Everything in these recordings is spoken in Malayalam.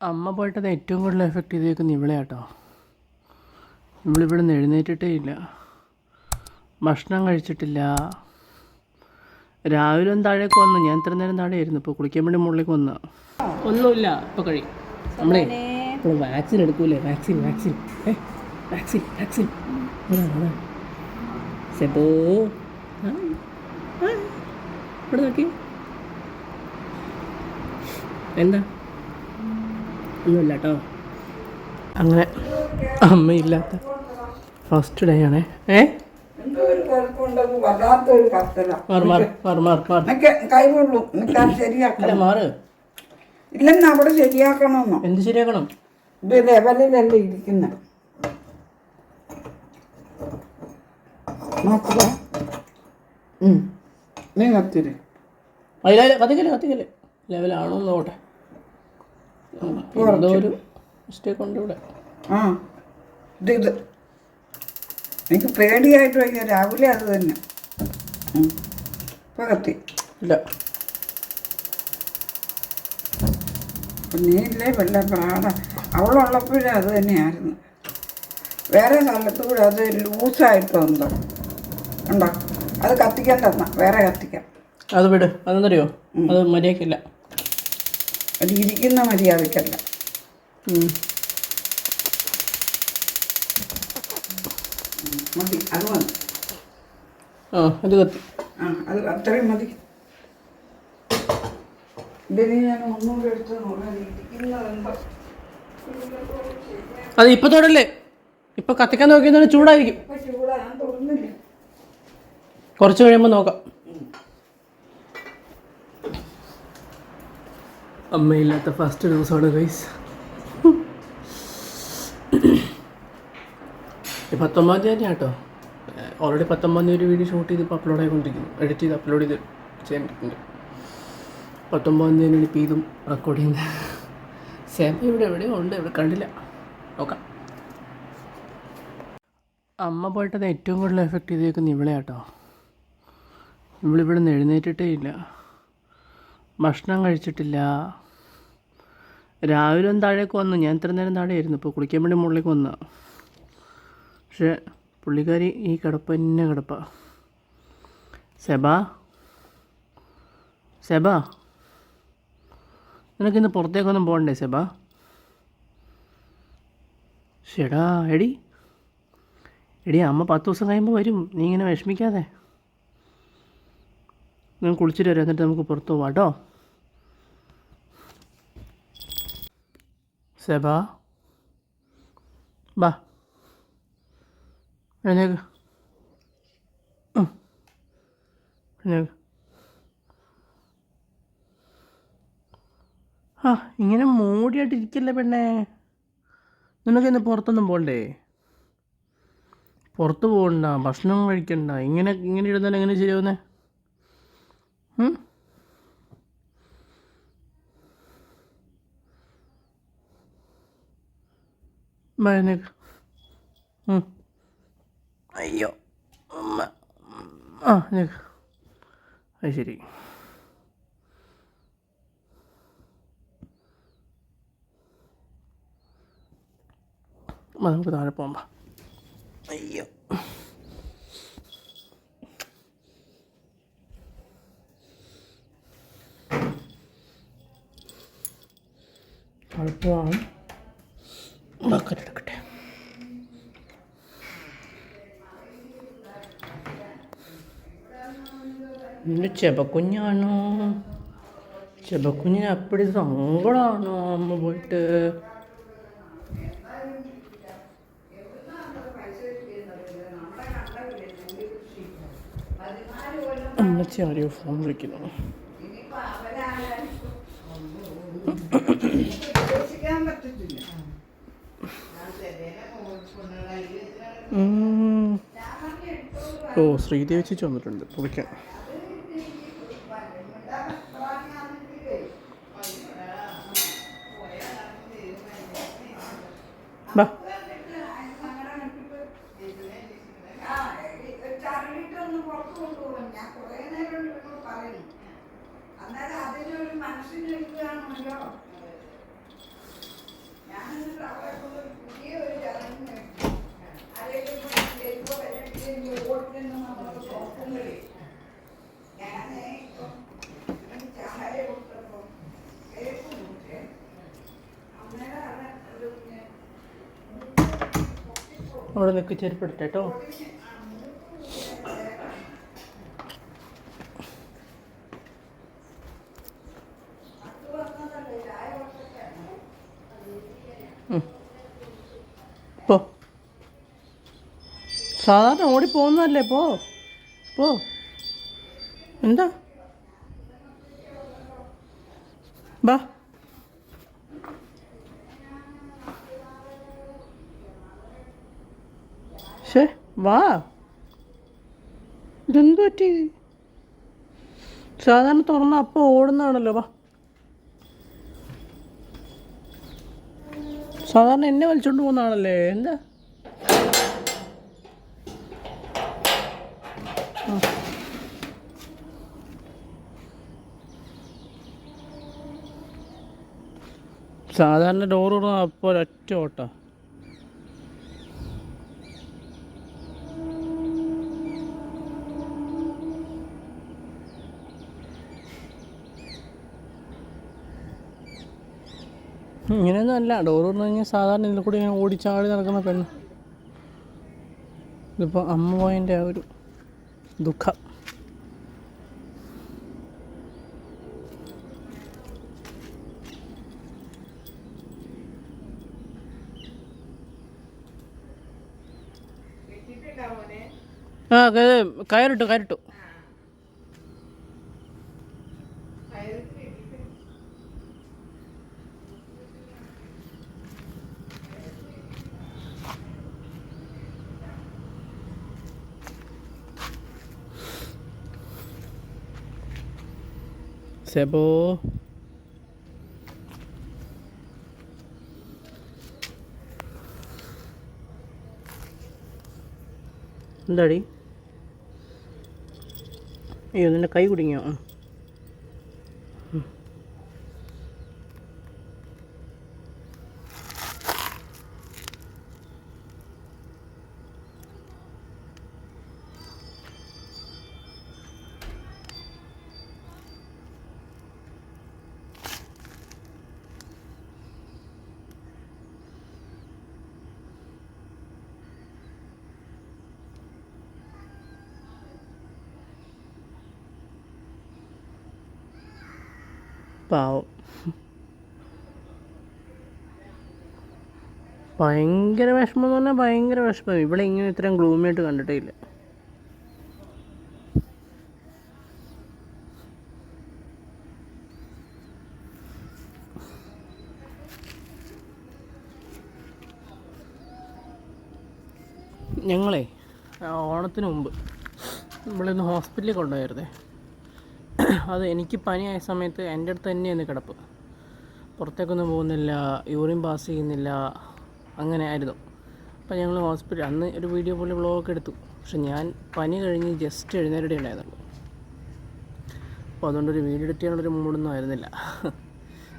അമ്മ പോയിട്ടത് ഏറ്റവും കൂടുതൽ എഫക്റ്റ് ചെയ്തേക്കുന്ന ഇവിടെ കേട്ടോ. നമ്മളിവിടെ നിന്ന് എഴുന്നേറ്റിട്ടേ ഇല്ല, ഭക്ഷണം കഴിച്ചിട്ടില്ല. രാവിലെ ഒന്ന് താഴേക്ക് വന്നു, ഞാൻ ഇത്ര നേരം താഴെയായിരുന്നു. ഇപ്പോൾ കുളിക്കാൻ വേണ്ടി മുകളിലേക്ക് വന്നു. ഒന്നുമില്ല, ഇപ്പോൾ കഴിയും. നമ്മളേ ഇപ്പോൾ വാക്സിൻ എടുക്കൂലേ, വാക്സിൻ വാക്സിൻ വാക്സിൻ വാക്സിൻ അതാണ്. സെബോ ഇവിടെ നോക്കി, എന്താ ഒന്നുമില്ല കേട്ടോ. അങ്ങനെ അമ്മയില്ലാത്ത ഫസ്റ്റ് ഡേ ആണേ. ഇല്ലെന്ന് അവിടെ ശരിയാക്കണമെന്നോ? എന്ത് ശരിയാക്കണം? ഇത് ലെവലിലല്ലേ ഇരിക്കുന്ന. നോക്കുക, നീ കത്തിരി കത്തിക്കല്ലേ ലെവലാണോ നോട്ടെ. എന്തോ ഒരു മിസ്റ്റേക്ക് ഉണ്ട് ഇവിടെ. ആ ഇത് എനിക്ക് പേടിയായിട്ട് വയ്യ. രാവിലെ അത് തന്നെ ഇപ്പം കത്തി ഇല്ല. നീ ഇല്ലേ വല്ല പ്രാണ അവളുള്ളപ്പോഴും അത് തന്നെയായിരുന്നു. വേറെ സ്ഥലത്ത് കൂടെ അത് ലൂസായിട്ട് എന്തോ ഉണ്ടോ, അത് കത്തിക്കണ്ടെന്നാ, വേറെ കത്തിക്കാം. അത് വിട്, അതെന്നറിയോ, അത് മര്യാദക്കില്ല, അത് ഇരിക്കുന്ന മര്യാദക്കല്ല. മതി, അത് മതി. അത് കത്തി. അത് അത്രയും മതി. ഇതിന് ഞാൻ ഒന്നുകൂടെ എടുത്ത് നോക്കാൻ ഇരിക്കുന്നതെന്തോ. അത് ഇപ്പൊ തൊടല്ലേ, ഇപ്പൊ കത്തിക്കാൻ നോക്കിയെന്നാണ് ചൂടായിരിക്കും. ചൂടാ, ഞാൻ തൊടുന്നില്ല. കുറച്ച് കഴിയുമ്പോൾ നോക്കാം. അമ്മയില്ലാത്ത ഫസ്റ്റ് ദിവസമാണ് ഗൈസ്. 19 തീയതി കേട്ടോ. ഓൾറെഡി 19 ഒരു വീഡിയോ ഷൂട്ട് ചെയ്ത് ഇപ്പോൾ അപ്ലോഡ് ആയിക്കൊണ്ടിരിക്കുന്നു, എഡിറ്റ് ചെയ്ത് അപ്ലോഡ് ചെയ്ത് ചെയ്യാൻ. 19 തീയതി ഇപ്പോൾ ഇതും റെക്കോർഡ് ചെയ്യുന്നത്. സേം ഇവിടെ എവിടെയോ ഉണ്ട്, ഇവിടെ കണ്ടില്ല, നോക്കാം. അമ്മ പോയിട്ടത് ഏറ്റവും കൂടുതൽ എഫക്റ്റ് ചെയ്തേക്കുന്ന ഇവിടെ കേട്ടോ. നമ്മളിവിടെ നിന്ന് എഴുന്നേറ്റിട്ടേ ഇല്ല, ഭക്ഷണം കഴിച്ചിട്ടില്ല. രാവിലെ ഒന്ന് താഴേക്ക് വന്നു, ഞാൻ ഇത്ര നേരം താഴെയായിരുന്നു. ഇപ്പോൾ കുളിക്കാൻ വേണ്ടി മുകളിലേക്ക് വന്നു. പക്ഷേ പുള്ളിക്കാരി ഈ കിടപ്പ് തന്നെ കിടപ്പാ. സെബ നിനക്കിന്ന് പുറത്തേക്കൊന്നും പോകണ്ടേ സെബ? ഷെടാ എടി അമ്മ 10 ദിവസം കഴിയുമ്പോൾ വരും, നീ ഇങ്ങനെ വിഷമിക്കാതെ. ഞാൻ കുളിച്ചിട്ട് വരാം, എന്നിട്ട് നമുക്ക് പുറത്ത് പോവാം കേട്ടോ. സെബ ബാ, എഴുന്നേക്ക് എഴുന്നേക്ക്. ഇങ്ങനെ മൂടിയായിട്ടിരിക്കല്ലേ പെണ്ണേ. നിനക്കിന്ന് പുറത്തൊന്നും പോകണ്ടേ? പുറത്ത് പോകണ്ട, ഭക്ഷണം കഴിക്കണ്ട, ഇങ്ങനെ ഇരുന്നാൽ എങ്ങനെ ശരിയാവുന്നേ? എഴുന്നേക്ക്. അയ്യോ അമ്മ, എഴുന്നേക്ക്. അത് ശരി. നമുക്ക് താഴെ പോകാം. അയ്യോ കുഴപ്പമാണ്. എടുക്കട്ടെ. ഇന്ന് ചെബക്കുഞ്ഞാണോ? ചെബക്കുഞ്ഞിന് അപ്പടി സങ്കടമാണോ അമ്മ പോയിട്ട്? അമ്മച്ചി ആരെയോ ഫോൺ വിളിക്കുന്നു. ശ്രീദേവി ചേച്ചി വന്നിട്ടുണ്ട് വിളിക്കാൻ. ബാ. അവിടെ നിൽക്ക് ചെരുപ്പെടുത്തെ കേട്ടോ. പോ, സാധാരണ ഓടിപ്പോകുന്നതല്ലേ. പോ പോ. എന്താ ബാ. ശേ വാ. ഇതെന്തു പറ്റി? സാധാരണ തുറന്ന അപ്പോൾ ഓടുന്നതാണല്ലോ. വാ. സാധാരണ എന്നെ വലിച്ചോണ്ട് പോകുന്നതാണല്ലേ. എന്താ സാധാരണ ഡോർ തുറന്ന അപ്പോൾ ഒരൊറ്റ ഓട്ടാ. ഇങ്ങനെയൊന്നും അല്ല. ഡോർ തുറന്നു കഴിഞ്ഞാൽ സാധാരണ ഇതിൽ കൂടി ഇങ്ങനെ ഓടിച്ചാടി നടക്കുന്ന പെണ്ണ്. ഇതിപ്പോൾ അമ്മ പോയതിൻ്റെ ആ ഒരു ദുഃഖം. ആ കയറിട്ടു കയറിട്ടു. സെബോ എന്താടി? അയ്യോ നിൻ്റെ കൈ കുടുങ്ങിയോ? പാവം. ഭയങ്കര വിഷമം എന്ന് പറഞ്ഞാൽ ഭയങ്കര വിഷമം. ഇവിടെ ഇങ്ങനെ ഇത്രയും ഗ്ലൂമിയായിട്ട് കണ്ടിട്ടേ ഇല്ല. ഞങ്ങളെ ഓണത്തിന് മുമ്പ് നമ്മളിന്ന് ഹോസ്പിറ്റലിൽ കൊണ്ടുപോയിരുന്നേ. അത് എനിക്ക് പനിയായ സമയത്ത് എൻ്റെ അടുത്ത് തന്നെയായിരുന്നു കിടപ്പ്. പുറത്തേക്കൊന്നും പോകുന്നില്ല, യൂറിൻ പാസ് ചെയ്യുന്നില്ല, അങ്ങനെ ആയിരുന്നു. അപ്പോൾ ഞങ്ങൾ ഹോസ്പിറ്റൽ അന്ന് ഒരു വീഡിയോ പോലെ വ്ളോഗൊക്കെ എടുത്തു. പക്ഷെ ഞാൻ പനി കഴിഞ്ഞ് ജസ്റ്റ് എഴുന്നേരടെ ഉണ്ടായിരുന്നുള്ളൂ. അപ്പോൾ അതുകൊണ്ടൊരു വീഡിയോ എഡിറ്റ് ചെയ്യാനുള്ളൊരു മൂഡൊന്നും ആയിരുന്നില്ല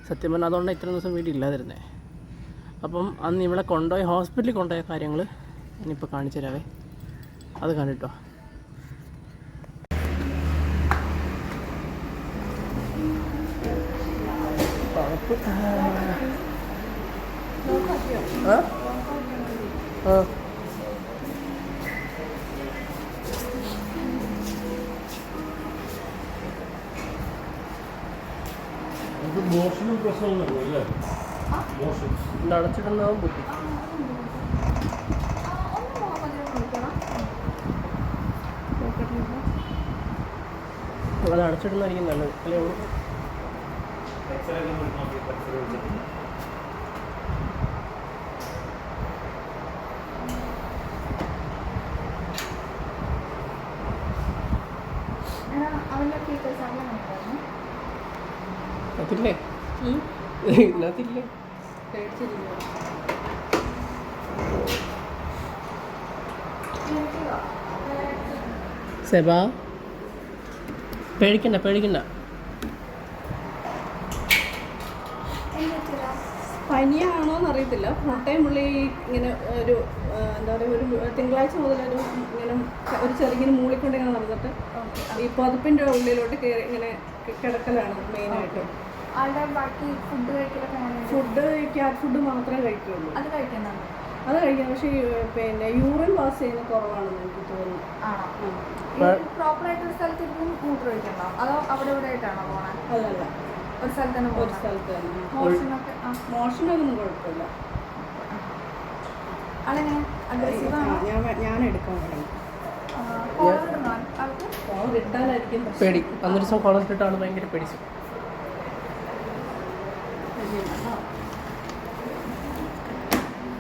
സത്യം പറഞ്ഞാൽ. അതുകൊണ്ടാണ് ഇത്രയും ദിവസം വീഡിയോ ഇല്ലാതിരുന്നത്. അപ്പം അന്ന് ഇവിടെ കൊണ്ടുപോയി ഹോസ്പിറ്റലിൽ കൊണ്ടുപോയ കാര്യങ്ങൾ ഞാനിപ്പോൾ കാണിച്ചു തരാവേ. അത് കണ്ടിട്ടോ. മോഷണം പ്രശ്നമൊന്നുമില്ല. അടച്ചിട്ടുണ്ടാവും ബുദ്ധി. അത് അടച്ചിടുന്നതായിരിക്കും നല്ലത് അല്ലേ? അതില്ലേ ഇതിനകത്തില്ലേ? സെബാ പേടിക്കണ്ട പേടിക്കണ്ട. പനിയാണോന്ന് അറിയത്തില്ല. ഫുൾ ടൈം പുള്ളി ഇങ്ങനെ ഒരു എന്താ പറയുക, ഒരു തിങ്കളാഴ്ച മുതലൊരു ഇങ്ങനെ ഒരു ചെറുകിന് മൂളിക്കൊണ്ട് ഇങ്ങനെ നടന്നിട്ട് ഈ പുതപ്പിൻ്റെ ഉള്ളിലോട്ട് കയറി ഇങ്ങനെ കിടക്കലാണ് മെയിനായിട്ട്. ആളുടെ ബാക്കി ഫുഡ് കഴിക്കലൊക്കെ ക്യാറ്റ് ഫുഡ് മാത്രമേ കഴിക്കുള്ളൂ. അത് കഴിക്കുന്നുണ്ട്. അത് കഴിക്കാം, പക്ഷേ പിന്നെ യൂറിൻ പാസ് ചെയ്യുന്ന കുറവാണെന്ന് എനിക്ക് തോന്നുന്നു. ആണോ? പ്രോപ്പർ ആയിട്ടൊരു സ്ഥലത്ത് ഇരുന്ന് മൂത്രം ഒഴിക്കണ്ടോ അതോ അവിടെ ഇവിടെ ആയിട്ടാണോ പോണേ? അതല്ല, ഒരു സ്ഥലത്ത് തന്നെ ഒരു സ്ഥലത്ത് തന്നെ. മോഷനൊക്കെ മോഷണമൊന്നും കുഴപ്പമില്ല. അതെങ്ങനെ അഗ്രസീവ് ആണോ? ഞാൻ എടുക്കാൻ തുടങ്ങി. കോളറിടണോ ആൾക്ക്? ഇട്ടാലായിരിക്കും പേടി. അന്നൊരു ദിവസം കോളറിട്ടിട്ട് ആൾ ഭയങ്കര പേടിച്ചു.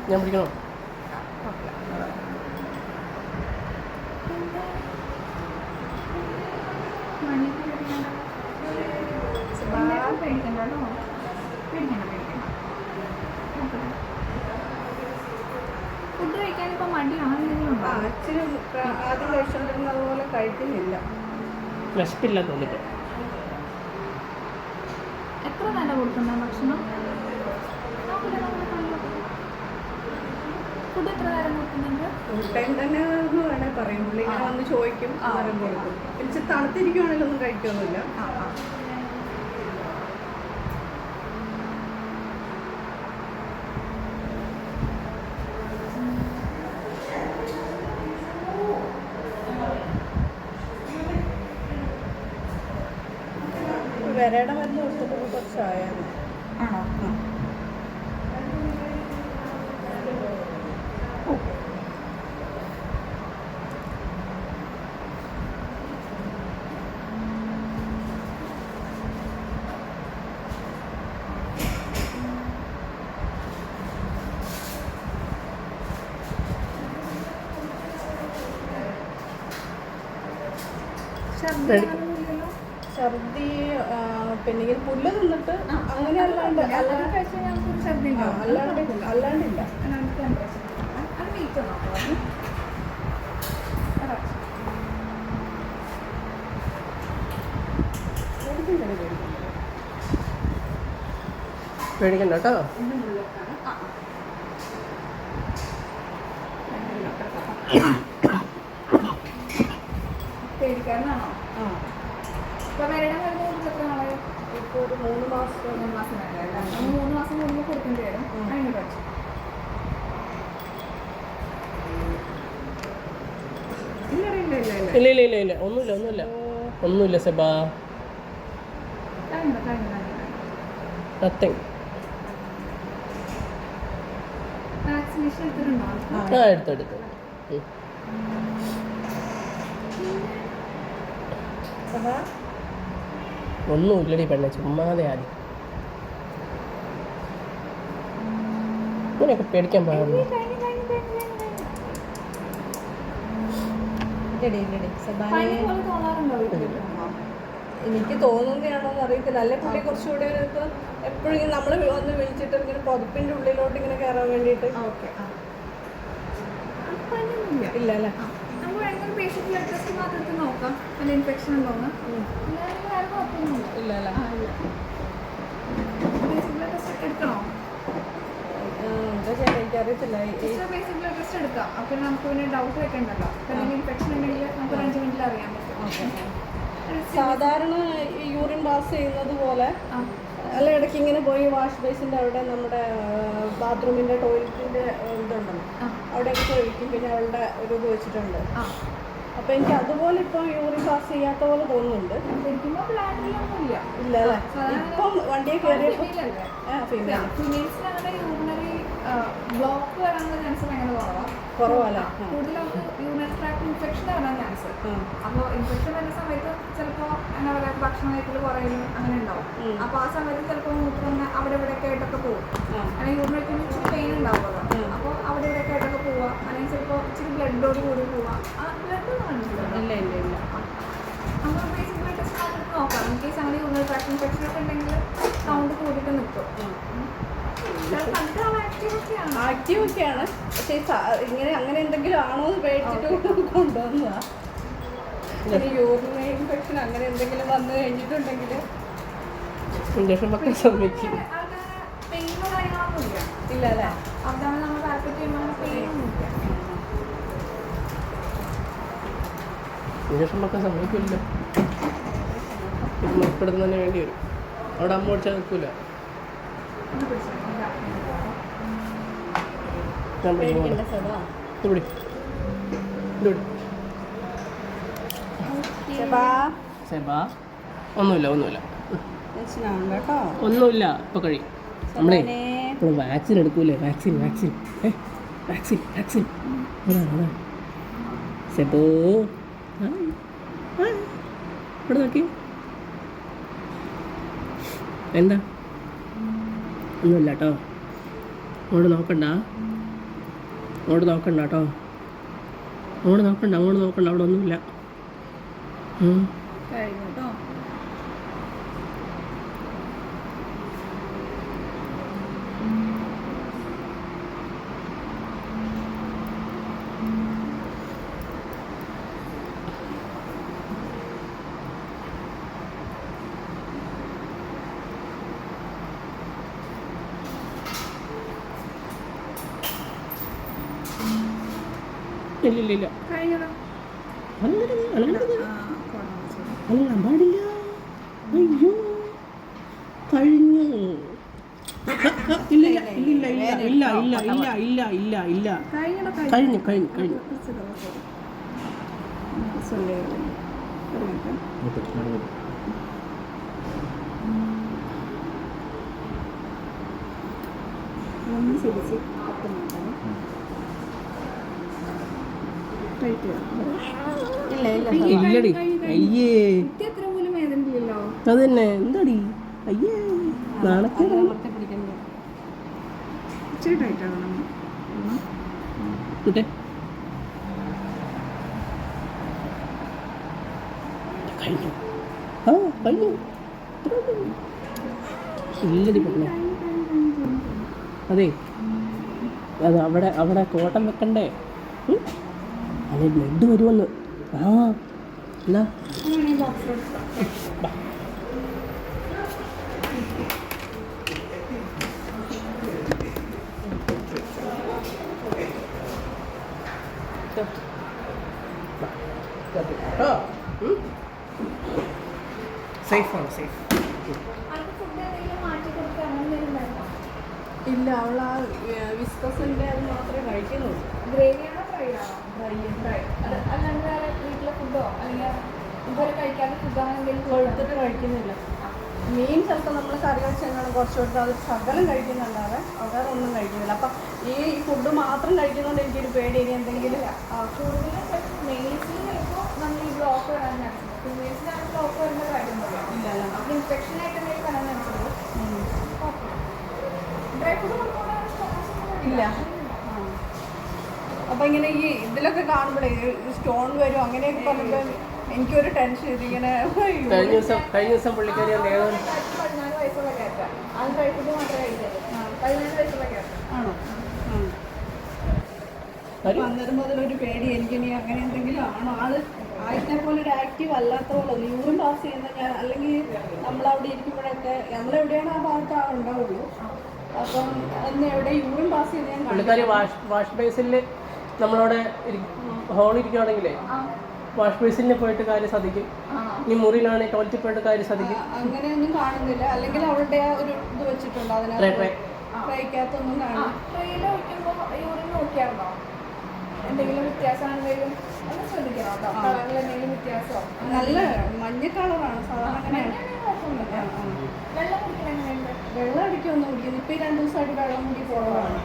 ഞാൻ പിടിക്കണോ? പേടിക്കണ്ടോ? ഫുഡ് കഴിക്കാൻ ഇപ്പം മടിയാണ് എന്തെങ്കിലും ഉണ്ടോ? ഇച്ചിരി ആദ്യം കഴിച്ചോണ്ടിരുന്ന അതുപോലെ കഴിക്കുന്നില്ല. വിശപ്പില്ല തോന്നിട്ട്. എത്ര നേരം കൊടുക്കുന്ന ഭക്ഷണം? ഫുഡ് എത്ര നേരം കൊടുക്കുന്നുണ്ട്? ഫുൾ ടൈം തന്നെ എന്ന് വേണേൽ പറയും. പുള്ളി ഇങ്ങനെ വന്ന് ചോദിക്കും, ആരും കൊടുക്കും. പിന്നെ തണുത്തിരിക്കുവാണെങ്കിലും ഒന്നും കഴിക്കൊന്നുമില്ല. വിരയുടെ മരുന്ന് കൊടുത്തിട്ട് കുറച്ചായാണ്. ആണോ? ഛർദി പിന്നെ ഇങ്ങനെ പുല്ല് തിന്നിട്ട് അങ്ങനെ അല്ലാണ്ടില്ല. പേടിക്കണ്ട കേട്ടോ. പേടിക്കാരനാണോ? ഇപ്പൊ വരയുടെ മരുന്ന് കൊടുത്ത് എത്ര നാളായി? ഇപ്പോൾ ഒരു 3 മാസം. 3 മാസം വേണ്ട. 3 മാസം കൂടുമ്പോൾ കൊടുക്കേണ്ടി വരും. അതിന് കഴിച്ചു ഇല്ല ഇല്ല ഇല്ല ഇല്ല ഒന്നുമില്ല സെബാ. നത്തിങ്. വാക്സിനേഷൻ എടുത്തിട്ടുണ്ടോ? എടുത്തു. ഒന്നുമില്ലടി പെണ്ണെ, ചുമ്മാതെ ആദ്യം ഇങ്ങനെയൊക്കെ പേടിക്കാൻ പാടില്ല. എനിക്ക് തോന്നുന്നതാണോ എന്ന് അറിയത്തില്ല. അല്ലെ പുള്ളി കുറച്ചുകൂടി എപ്പോഴും നമ്മൾ വന്ന് വിളിച്ചിട്ട് ഇങ്ങനെ പുതപ്പിന്റെ ഉള്ളിലോട്ട് ഇങ്ങനെ കയറാൻ വേണ്ടിയിട്ട്. ഇല്ല അല്ലേ? നമുക്ക് വേണമെങ്കിൽ ബേസിക് ബ്ലഡ് ടെസ്റ്റ് മാത്രം എടുത്ത് നോക്കാം, നല്ല ഇൻഫെക്ഷൻ ഉണ്ടോന്ന്. ഇല്ല അല്ലേ? ബേസിക് ബ്ലഡ് ടെസ്റ്റ് എടുക്കണോ? എന്താ ചെയ്യാൻ എനിക്കറിയത്തില്ല. ബേസിക് ബ്ലഡ് ടെസ്റ്റ് എടുക്കാം. അപ്പം നമുക്ക് പിന്നെ ഡൗട്ട് വെക്കണ്ടല്ലോ. എന്തെങ്കിലും ഇൻഫെക്ഷൻ ഉണ്ടെങ്കിൽ നമുക്ക് 5 മിനിറ്റിൽ അറിയാൻ പറ്റും. സാധാരണ ഈ യൂറിൻ പാസ് ചെയ്യുന്നത് പോലെ അല്ല, ഇടയ്ക്ക് ഇങ്ങനെ പോയി വാഷ് ബേസിൻ്റെ അവിടെ നമ്മുടെ ബാത്റൂമിൻ്റെ ടോയ്ലറ്റിൻ്റെ ഇതുണ്ടല്ലോ, അവിടെയൊക്കെ ചോദിക്കും. പിന്നെ അവളുടെ ഒരു ഇത് വെച്ചിട്ടുണ്ട്. അപ്പോൾ എനിക്ക് അതുപോലെ ഇപ്പം യൂറിൻ പാസ് ചെയ്യാത്ത പോലെ തോന്നുന്നുണ്ട്. ഇല്ല അല്ലേ? ഇപ്പം വണ്ടിയെ കയറിയപ്പോൾ ഫീമെയിൽസിന് അങ്ങനെ യൂറിനറി ബ്ലോക്ക് വരാനുള്ള ചാൻസ് ഭയങ്കര കുറവല്ല. കൂടുതലും യൂറിനറി ട്രാക്ട് ഇൻഫെക്ഷൻ വരാൻ ചാൻസ്. അപ്പോൾ ഇൻഫെക്ഷൻ വരുന്ന സമയത്ത് ചിലപ്പോൾ എന്താ പറയുക, ഭക്ഷണം കഴിക്കൽ കുറയും അങ്ങനെ ഉണ്ടാവും. അപ്പോൾ ആ സമയത്ത് ചിലപ്പോൾ മൂത്രം അവിടെ ഇവിടെയൊക്കെ ആയിട്ടൊക്കെ പോകും. അല്ലെങ്കിൽ യൂറിൻ കഴിക്കുമ്പോൾ ഇച്ചിരി പെയിൻ ഉണ്ടാവുമല്ലോ. അപ്പോൾ അവിടെ ഇവിടെയൊക്കെ ആയിട്ടൊക്കെ പോവുക, അല്ലെങ്കിൽ ചിലപ്പോൾ ഇച്ചിരി ബ്ലഡോട് കൂടി പോവുക. ആ ബ്ലഡ് ഇല്ല. നമ്മൾ ബേസിക് ബ്ലഡ് ടെസ്റ്റ് മാത്രം നോക്കാം. ഇൻ കേസ് അങ്ങനെ യൂറിനറി ട്രാക്ട് ഇൻഫെക്ഷൻ ഒക്കെ ഉണ്ടെങ്കിൽ സൗണ്ട് കൂടിയിട്ട് നിൽക്കും. ആക്റ്റീവ് ഒക്കെയാണ്, പക്ഷേ ഇങ്ങനെ അങ്ങനെ എന്തെങ്കിലും ആണോ എന്ന് പേടിച്ചിട്ട് കൊണ്ടുവന്നതാ. യൂറിനറി ഇൻഫെക്ഷൻ അങ്ങനെ എന്തെങ്കിലും വന്നു കഴിഞ്ഞിട്ടുണ്ടെങ്കിൽ ഇഞ്ചക്ഷൻ വെക്കാൻ സമ്മതിക്കും. പെയിനോ കാര്യങ്ങളൊന്നും ഇല്ല അല്ലേ? അതാണ് നമ്മൾ പാരപ്പറ്റ് ചെയ്യുമ്പോൾ പെയിനൊന്നുമില്ല. ഇഞ്ചക്ഷൻ വെക്കാൻ സമ്മതിക്കില്ല. ഇത് മക്കളെടുത്ത് തന്നെ വേണ്ടി വരും. അവിടെ അമ്മ ഓടിച്ചാൽ നിൽക്കില്ല. ഞാൻ പേടിക്കണ്ട സദാ. ഇവിടെ സെബാ ഒന്നുമില്ല ടെൻഷനാവണ്ട കേട്ടോ. ഒന്നുമില്ല. ഇപ്പോൾ കഴിയും. നമ്മളെ ഇപ്പോൾ വാക്സിൻ എടുക്കൂലേ? വാക്സിൻ അതാണ് സെബോ. ഇവിടെ നോക്കി. എന്താ? ഒന്നുമില്ല കേട്ടോ. അങ്ങോട്ട് നോക്കണ്ട കേട്ടോ. അങ്ങോട്ട് നോക്കണ്ട. അവിടെ ഒന്നുമില്ല. കഴിഞ്ഞു കേട്ടോ. ഇല്ല കഴിഞ്ഞോ? അല്ല പാടില്ല. അയ്യോ കഴിഞ്ഞു. ഇല്ല കഴിഞ്ഞു. ഇല്ലടി. അയ്യേ എത്ര പോലും വേദനയില്ലല്ലോ. അത് തന്നെ. എന്താടി? അയ്യേ നാണക്കേട്. ഇച്ചിരി ടൈറ്റ് ആവണം. കിട്ടെ കഴിഞ്ഞു. ഇല്ലടി പെണ്ണെ. അതെ അത് അവിടെ കോട്ടം വെക്കണ്ടേ? അല്ലെ ബ്ലഡ് വരുമെന്ന്. എന്നാ സേഫാണ്. ഇല്ല, അവൾ ആ വിസ്കസിൻ്റെ അത് മാത്രമേ കഴിക്കുന്നുള്ളൂ. ഗ്രേവിയാണോ ഫ്രൈ ആണോ? അല്ലാണ്ട് വേറെ വീട്ടിലെ ഫുഡോ അല്ലെങ്കിൽ ഇതുവരെ കഴിക്കാത്ത ഫുഡോ അങ്ങനെ എന്തെങ്കിലും കൊഴുത്തിട്ട് കഴിക്കുന്നില്ല. മീൻ ചിലപ്പോൾ നമ്മൾ കറി വെച്ചാൽ കുറച്ച് കൊടുത്ത് അത് ശകലം കഴിക്കുന്നുണ്ടാവേ, വേറെ ഒന്നും കഴിക്കുന്നില്ല. അപ്പം ഈ ഫുഡ് മാത്രം കഴിക്കുന്നതുകൊണ്ട് എനിക്കൊരു പേടി. ഇനി എന്തെങ്കിലും കൂടുതലും മെയിൽസിൽ ചിലപ്പോൾ നമ്മൾ ഈ ബ്ലോക്ക് വരാൻ ചാൻസ് ഉണ്ട്. ഫീമെയിൽസിനാണ് ബ്ലോക്ക് വരുന്ന കാര്യമൊന്നുമില്ല. ഇല്ലല്ലോ. അപ്പോൾ ഇൻഫെക്ഷൻ ആയിട്ട് എന്തെങ്കിലും വരാൻ ചാൻസ് ഉള്ളൂ. ഡ്രൈ ഫുഡ് കൊടുക്കുമ്പോൾ ഇല്ല. അപ്പം ഇങ്ങനെ ഈ ഇതിലൊക്കെ കാണുമ്പോഴേ സ്റ്റോൺ വരും അങ്ങനെയൊക്കെ പറഞ്ഞപ്പോൾ എനിക്കൊരു ടെൻഷൻ. ഇതിങ്ങനെ കഴിഞ്ഞ ദിവസം പുള്ളിക്കാരി 14 വയസ്സുള്ള കയറ്റാം. അത് ഡ്രൈ ഫുഡ് മാത്രമേ കഴിക്കാറ്. 15 വയസ്സുള്ള കയറ്റാം. ആണോ? അപ്പം അന്നേരം മുതലൊരു പേടി എനിക്കിനി അങ്ങനെ എന്തെങ്കിലും ആണോ. ആള് ആദ്യത്തെ പോലെ ഒരു ആക്റ്റീവ് അല്ലാത്ത പോലെ യൂറിൻ പാസ് ചെയ്യുന്ന ഞാൻ അല്ലെങ്കിൽ നമ്മളവിടെ ഇരിക്കുമ്പോഴൊക്കെ നമ്മളെവിടെയാണ് ആ ഭാഗത്ത് ഉണ്ടാവുള്ളൂ. അപ്പം അന്ന് എവിടെ യൂറിൻ പാസ് ചെയ്ത് ഞാൻ പുള്ളിക്കാരി വാഷ് ബേസിൽ നമ്മളവിടെ ഹോളിരിക്കുകയാണെങ്കിലേ വാഷ് ബേസിലിൽ പോയിട്ട് കാര്യം സാധിക്കും. ഇനി മുറിയിലാണെങ്കിൽ ടോയ്ലറ്റിൽ പോയിട്ട് കാര്യം സാധിക്കും. അങ്ങനെയൊന്നും കാണുന്നില്ല. അല്ലെങ്കിൽ അവളുടെ ആ ഒരു ഇത് വെച്ചിട്ടുണ്ട് അതിനകത്ത് ട്രൈക്കകത്തൊന്നും കാണും. ട്രെയിൽ ഒഴിക്കുമ്പോൾ യൂറിൻ നോക്കിയായിരുന്നോ? എന്തെങ്കിലും വ്യത്യാസമാണെങ്കിലും ഒന്ന് ശ്രദ്ധിക്കണം കേട്ടോ. കളറിൽ എന്തെങ്കിലും വ്യത്യാസമോ? നല്ല മഞ്ഞ കളറാണ് സാധാരണ. അങ്ങനെയാണ്. വെള്ളം കുടിക്കാൻ എങ്ങനെയുണ്ട്? വെള്ളം അടിക്കൊന്നും കുടിക്കുന്നു. ഇപ്പം ഈ 2 ദിവസമായിട്ട് വെള്ളം കൂടി കുറവാണ്.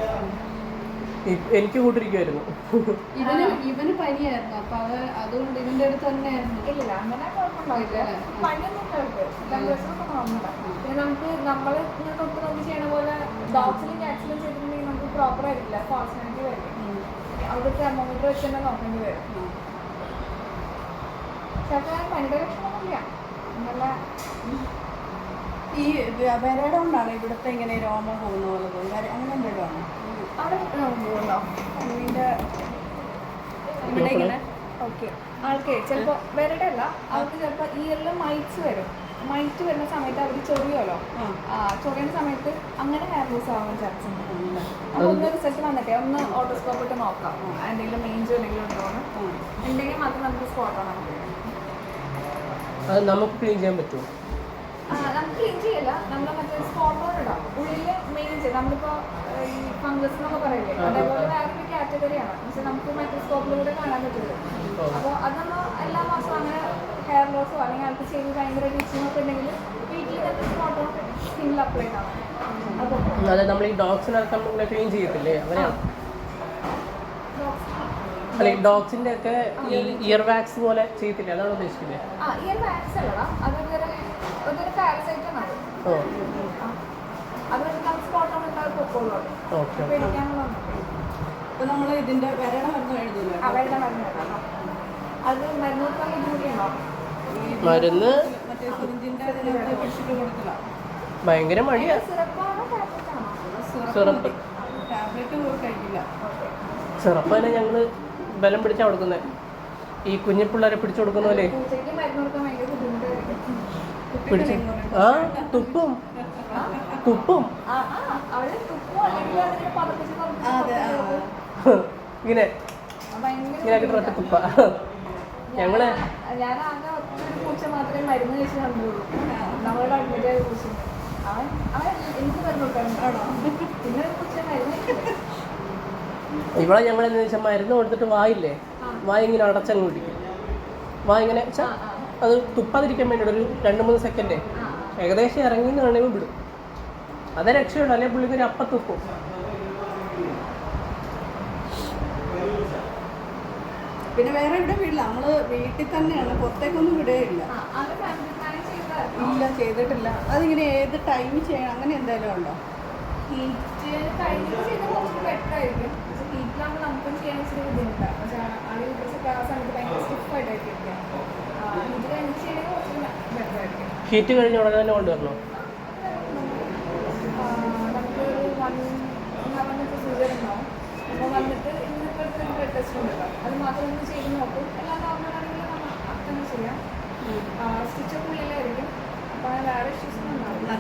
എനിക്ക് കൂട്ടിരിക്കുമായിരുന്നു. ഇവന് പനിയായിരുന്നു. അപ്പൊ അതുകൊണ്ട് ഇതിന്റെ അടുത്ത് തന്നെയായിരുന്നു. ഇല്ല അങ്ങനെ കുഴപ്പമുണ്ടാവില്ല. പനിയൊന്നും ഉണ്ടാവില്ല. 2 ദിവസമൊക്കെ നോർമലാണ്. പിന്നെ നമുക്ക് നമ്മൾ ഇങ്ങനെ തൊട്ട് നോക്കി ചെയ്യണ പോലെ ഡോക്സിലും ക്യാറ്റ്സിലും ചെയ്തിട്ടുണ്ടെങ്കിൽ നമുക്ക് പ്രോപ്പർ ആയിരിക്കില്ല. ഫാസ്റ്റിനായിട്ട് വരും. അവിടെ തെർമോമീറ്റർ വെച്ച് തന്നെ നോക്കേണ്ടി വരും. ചിലപ്പോൾ പനിയുടെ ലക്ഷണമൊന്നുമില്ല. നല്ല ഈ വിരയുടെ കൊണ്ടാണ് ഇവിടുത്തെ ഇങ്ങനെ രോമം പോകുന്ന പോലെ തോന്നുന്നത്. അങ്ങനെ എന്തെങ്കിലും ആണോ? അവിടെ പോകുന്നുണ്ടോ? ഇതിന്റെ ഇവിടെ ഇങ്ങനെ ഓക്കെ. ആൾക്കേ ചിലപ്പോൾ വരടെ അല്ല, അവർക്ക് ചിലപ്പോൾ ഈ എല്ലാം മൈറ്റ്സ് വരും. മൈറ്റ് വരുന്ന സമയത്ത് അവർ ചൊറിയുമല്ലോ, ചൊറിയുന്ന സമയത്ത് അങ്ങനെ ഹെയർ ലോസ് ആവാൻ ചാൻസ് ഉണ്ട്. അപ്പോൾ ഒന്ന് റിസൾട്ട് വന്നിട്ടേ ഒന്ന് ഓട്ടോസ്കോപ്പ് ഇട്ട് നോക്കാം എന്തെങ്കിലും മേഞ്ചോ എന്തെങ്കിലും ഉണ്ടോന്ന്. ഉണ്ടെങ്കിൽ മാത്രം നമുക്ക് സ്പോട്ട് ആണ്. അത് നമുക്ക് ക്ലീൻ ചെയ്യാൻ പറ്റുമോ? നമുക്ക് ക്ലീൻ ചെയ്യില്ല, നമ്മൾ മറ്റേ സ്പോട്ടോൺ ഇടാം ഉള്ളിൽ മെയിൻ ചെയ്ത്. നമ്മളിപ്പോൾ ഈ ഫംഗസ് എന്നൊക്കെ പറയില്ലേ, അതേപോലെ വേറൊരു കാറ്റഗറിയാണ്. പക്ഷെ നമുക്ക് മൈക്രോസ്കോപ്പിലൂടെ കാണാൻ പറ്റുള്ളൂ. അപ്പോൾ അത് നമ്മൾ എല്ലാ മാസവും അങ്ങനെ ഹെയർ ലോസോ അല്ലെങ്കിൽ ആൾക്ക് ചെയ്ത് ഭയങ്കര ഇച്ചിങ് ഒക്കെ ഉണ്ടെങ്കിൽ വീട്ടിൽ തന്നെ സ്പോട്ടോൺ സ്കിന്നിൽ അപ്ലൈ ചെയ്യണം. അതെ, നമ്മൾ ഈ ഡോഗ്സിനടക്കം ക്ലീൻ ചെയ്യത്തില്ലേ അവരെയാണ്? അല്ല, ഈ ഡോഗ്സിന്റെ ഒക്കെ ഈ ഇയർ വാക്സ് പോലെ ചെയ്യത്തില്ലേ, അതാണ് ഉദ്ദേശിക്കുന്നത്? ഇയർ വാക്സ് അല്ലടാ, അതൊരു പാരസൈറ്റ് ആണ്. ഓ, അത് നമുക്ക് സ്പോട്ടോൺ ഉണ്ടാവും പൊക്കോളൂ. ഓക്കെ. പേടിക്കാനുള്ള അപ്പോൾ നമ്മൾ ഇതിൻ്റെ വരയുടെ മരുന്ന് എഴുതില്ല. അവരുടെ മരുന്ന് കേട്ടോ, അത് മരുന്ന് കൊടുക്കാൻ ബുദ്ധിമുട്ടുണ്ടോ? മരുന്ന് മറ്റേ സിറിഞ്ചിൻ്റെ അതിനകത്ത് പിടിച്ചിട്ട് കൊടുക്കില്ല. ഭയങ്കര മടിയാ. സിറപ്പാണോ ടാബ്ലറ്റാണോ? സിറപ്പ്. ടാബ്ലറ്റ് കഴിക്കില്ല. സിറപ്പ് തന്നെ ഞങ്ങൾ ബലം പിടിച്ചാണ് കൊടുക്കുന്നത്. ഈ കുഞ്ഞു പിള്ളേരെ പിടിച്ചു കൊടുക്കുന്ന പോലെ പൂച്ചയ്ക്ക് മരുന്ന് കൊടുക്കാൻ ഭയങ്കര ബുദ്ധിമുട്ടായിരിക്കും. പിടിച്ച് തുപ്പും അവര് തുപ്പോ അല്ലെങ്കിൽ അതിനെ പതപ്പിച്ച് ഇങ്ങനെ ഇങ്ങനെ തുപ്പ. ഞങ്ങള് ഞാൻ ആകെ ഒറ്റൊരു പൂച്ച മാത്രമേ മരുന്ന് കഴിച്ച് കണ്ടുള്ളൂ. നമ്മളുടെ അഡ്മിറ്റ് ആയ പൂച്ച അവൻ എനിക്ക് മരുന്ന് കൊടുക്കാറുണ്ടോ? പിന്നെ ഒരു പൂച്ച മരുന്ന് ഇവിടെ ഞങ്ങൾ എന്താ വെച്ചാൽ മരുന്ന് കൊടുത്തിട്ട് വായില്ലേ, വായ ഇങ്ങനെ അടച്ചങ്ങ് പിടിക്കും. വായ ഇങ്ങനെ അത് തുപ്പാതിരിക്കാൻ വേണ്ടിയിട്ട് ഒരു 2-3 സെക്കൻഡ് ഏകദേശം ഇറങ്ങിന്ന് വേണമെങ്കിൽ വിടും. അതേ രക്ഷയുള്ളൂ, അല്ലെങ്കിൽ പുള്ളിക്കൊരു അപ്പം തുപ്പും. പിന്നെ വേറെ ഇവിടെ വീട്ടില്ല, നമ്മൾ വീട്ടിൽ തന്നെയാണ്, പുറത്തേക്കൊന്നും വിടുകയില്ല. ഇല്ല, ചെയ്തിട്ടില്ല. അതിങ്ങനെ ഏത് ടൈമിൽ ചെയ്യണം അങ്ങനെ എന്തെങ്കിലും ഉണ്ടോ? കഴിഞ്ഞിട്ട് ചെയ്താൽ കുറച്ച് ബെറ്റർ ആയിരിക്കും. പക്ഷെ ഹീറ്റിലാകുമ്പോൾ നമുക്കും ചെയ്യാൻ ഇച്ചിരി ബുദ്ധിമുട്ടാണ്. പക്ഷേ ആളുകൾ ആ സമയത്ത് ഭയങ്കര സ്റ്റിഫായിട്ടായിരിക്കും. ഹീറ്റ് കഴിഞ്ഞിട്ട് ചെയ്യണമെങ്കിൽ കുറച്ച് ബെറ്റർ ആയിരിക്കും. ഹീറ്റ് കഴിഞ്ഞ ഉടനെ തന്നെ കൊണ്ടുവരണോ? നമുക്കൊരു 1 hour പ്രൊസീജിയർ ഉണ്ടാവും. അപ്പോൾ വന്നിട്ട് ഇന്നിപ്പോൾ ബ്ലഡ് ടെസ്റ്റ് ഉണ്ടല്ലോ, അത് മാത്രം ഒന്ന് ചെയ്ത് നോക്കും. എല്ലാം നോർമലാണെങ്കിൽ നമ്മൾ അങ്ങനെ ചെയ്യാം. സ്റ്റിച്ചൊക്കെ ഉള്ളിലായിരിക്കും. അപ്പോൾ വേറെ ഇഷ്യൂസ് ഒന്നും ഉണ്ടാവില്ല.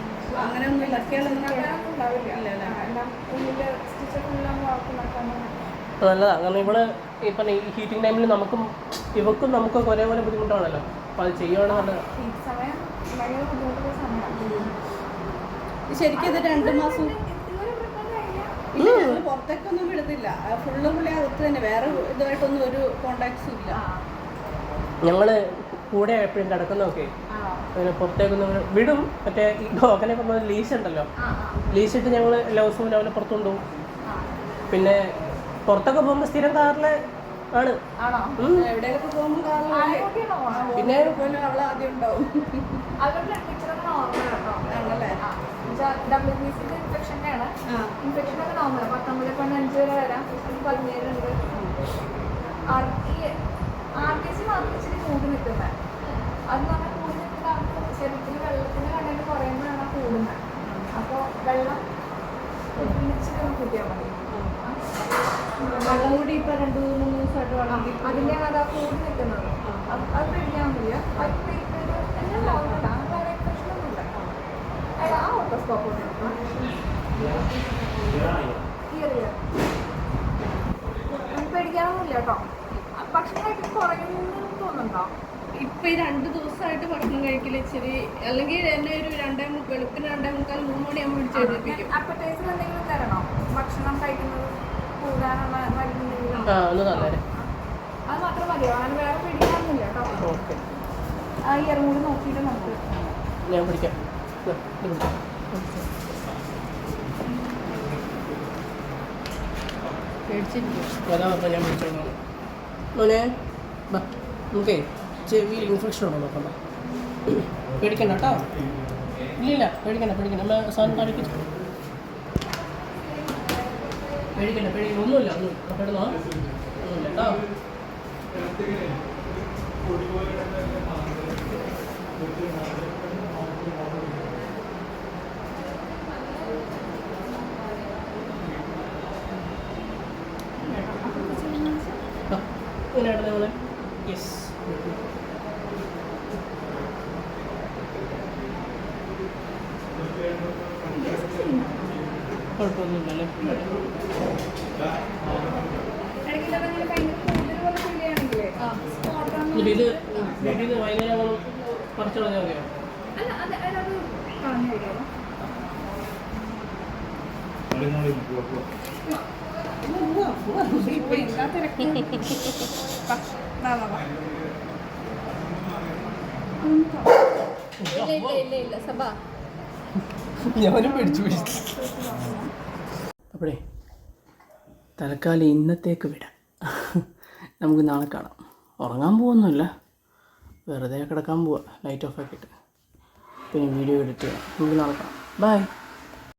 അങ്ങനെ ഒന്നും ഉണ്ടാവില്ല. എല്ലാം ഉള്ളിൽ സ്റ്റിച്ചൊക്കെ ഉള്ളിലാകുമ്പോൾ ആർക്കും നടക്കാൻ അത് നല്ലതാണ്. കാരണം ഇവിടെ ഇപ്പം ഈ ഹീറ്റിംഗ് ടൈമിൽ ഇവക്കും നമുക്കൊക്കെ ഒരേപോലെ ബുദ്ധിമുട്ടാണല്ലോ. അപ്പോൾ അത് ചെയ്യുവാണെങ്കിൽ നല്ലതാണ്. ഈ സമയം ഭയങ്കര ബുദ്ധിമുട്ടുള്ള സമയമാണ്. ശരിക്കും ഇത് 2 മാസം ഇതുവരെ പ്രിപ്പയർ കഴിഞ്ഞാൽ ഇല്ല, ഞങ്ങൾ പുറത്തേക്കൊന്നും വിടുന്നില്ല. ഫുള്ള് പുള്ളി അകത്ത് തന്നെ, വേറെ ഇതായിട്ടൊന്നും ഒരു കോണ്ടാക്ട്സും ഇല്ല. ഞങ്ങൾ കൂടെ എപ്പോഴും കിടക്കുന്നതൊക്കെ അങ്ങനെ പുറത്തേക്കൊന്നും വിടും. മറ്റേ ഈ ഡോഗിനെ പറഞ്ഞ ലീസ് ഉണ്ടല്ലോ, ലീസിട്ട് ഞങ്ങൾ എല്ലാ ദിവസവും രാവിലെ പുറത്തു കൊണ്ടുപോകും. പിന്നെ പുറത്തൊക്കെ പോകുമ്പോൾ സ്ഥിരം കാറിൽ ആണ്. എവിടെയൊക്കെ പോകുമ്പോൾ പിന്നെ അവൾ ആദ്യം ഉണ്ടാവും. അവരുടെ പിക്ചറൊക്കെ നോർമൽ കേട്ടോ. ആണല്ലേ? WBCന്റെ ഇൻഫെക്ഷൻ്റെയാണ്. ഇൻഫെക്ഷനൊക്കെ നോർമൽ. 19.5 വരെ വരാം. 17 ഉണ്ട്. ഈ RBC മാത്രം ഇച്ചിരി കൂടി നിൽക്കുന്നത്. അത് പറഞ്ഞാൽ കൂടി നിൽക്കുന്ന ആൾക്ക് ശരീരത്തിൽ വെള്ളത്തിൻ്റെ കണ്ടന്റ് കുറയുമ്പോഴാണ് കൂടുന്നത്. അപ്പോൾ വെള്ളം ഇച്ചിരി കൂട്ടിയാൽ മതി. വെള്ളം കൂടി ഇപ്പം 2-3 ദിവസമായിട്ട് വെള്ളം അതിൻ്റെ അതാ കൂടി നിൽക്കുന്നത്. അത് കഴിക്കാനില്ല. എല്ലാം നോർമലാണ്. വേറെ ഇൻഫെക്ഷനൊന്നുമില്ല. ആ ഓട്ടോസ്കോപ്പ് പേടിക്കാനൊന്നുമില്ല കേട്ടോ. ഭക്ഷണം കഴിക്കാൻ കുറയുന്നു തോന്നുന്നുണ്ടോ? ഇപ്പം ഈ 2 ദിവസമായിട്ട് ഭക്ഷണം കഴിക്കൽ ഇച്ചിരി, അല്ലെങ്കിൽ എന്നെ ഒരു 2:45 വെളുപ്പിന് 2:45-3 മണിയാകുമ്പോൾ വിളിച്ചെഴുതിപ്പിക്കും. അപ്പറ്റൈസർ എന്തെങ്കിലും തരണോ? ഭക്ഷണം കഴിക്കുന്നത് കൂടാനുള്ള മരുന്നെന്തെങ്കിലും? അത് മാത്രം മതിയോ? അങ്ങനെ വേറെ പേടിക്കാനൊന്നുമില്ല കേട്ടോ. ആ ഇയറും കൂടി നോക്കിയിട്ട് നമുക്ക് ഞാൻ പിടിക്കാം. അതാ പറഞ്ഞാൽ ഞാൻ പിടിച്ചോളാം. മോനെ ബാ, നമുക്കേ ചെവിയിൽ ഇൻഫെക്ഷൻ ഉണ്ടോ നോക്കണ്ട. പേടിക്കണ്ട കേട്ടോ. ഇല്ല പേടിക്കണ്ട നമ്മൾ സാധനം കാണിക്കും. പേടിക്കണ്ട ഒന്നുമില്ല. പെടുന്നോ? ഒന്നുമില്ല കേട്ടോ. ഇങ്ങനെയാണ് നമ്മൾ യെസ് കുഴപ്പമൊന്നുമില്ലല്ലേ? ഇടയ്ക്കില്ല അതങ്ങനെ ഭയങ്കര കൂടുതൽ പോലെ ഫീൽ ചെയ്യുകയാണെങ്കിലേ എന്നിട്ട് ഇത് വീട്ടിൽ നിന്ന് വൈകുന്നേരം പറിച്ചു കളഞ്ഞാൽ മതിയോ? അല്ല അത് അതിനത് കളഞ്ഞു കഴിക്കാമോ? ഇല്ല സഭ. ഞാനും പിടിച്ചു. അപ്പോഴേ തൽക്കാലം ഇന്നത്തേക്ക് വിടാം. നമുക്ക് നാളെ കാണാം. ഉറങ്ങാൻ പോകുന്നില്ല, വെറുതെ കിടക്കാൻ പോവാ ലൈറ്റ് ഓഫ് ആക്കിയിട്ട്. പിന്നെ വീഡിയോ എഡിറ്റ് ചെയ്യാം. നമുക്ക് നാളെ കാണാം. ബൈ.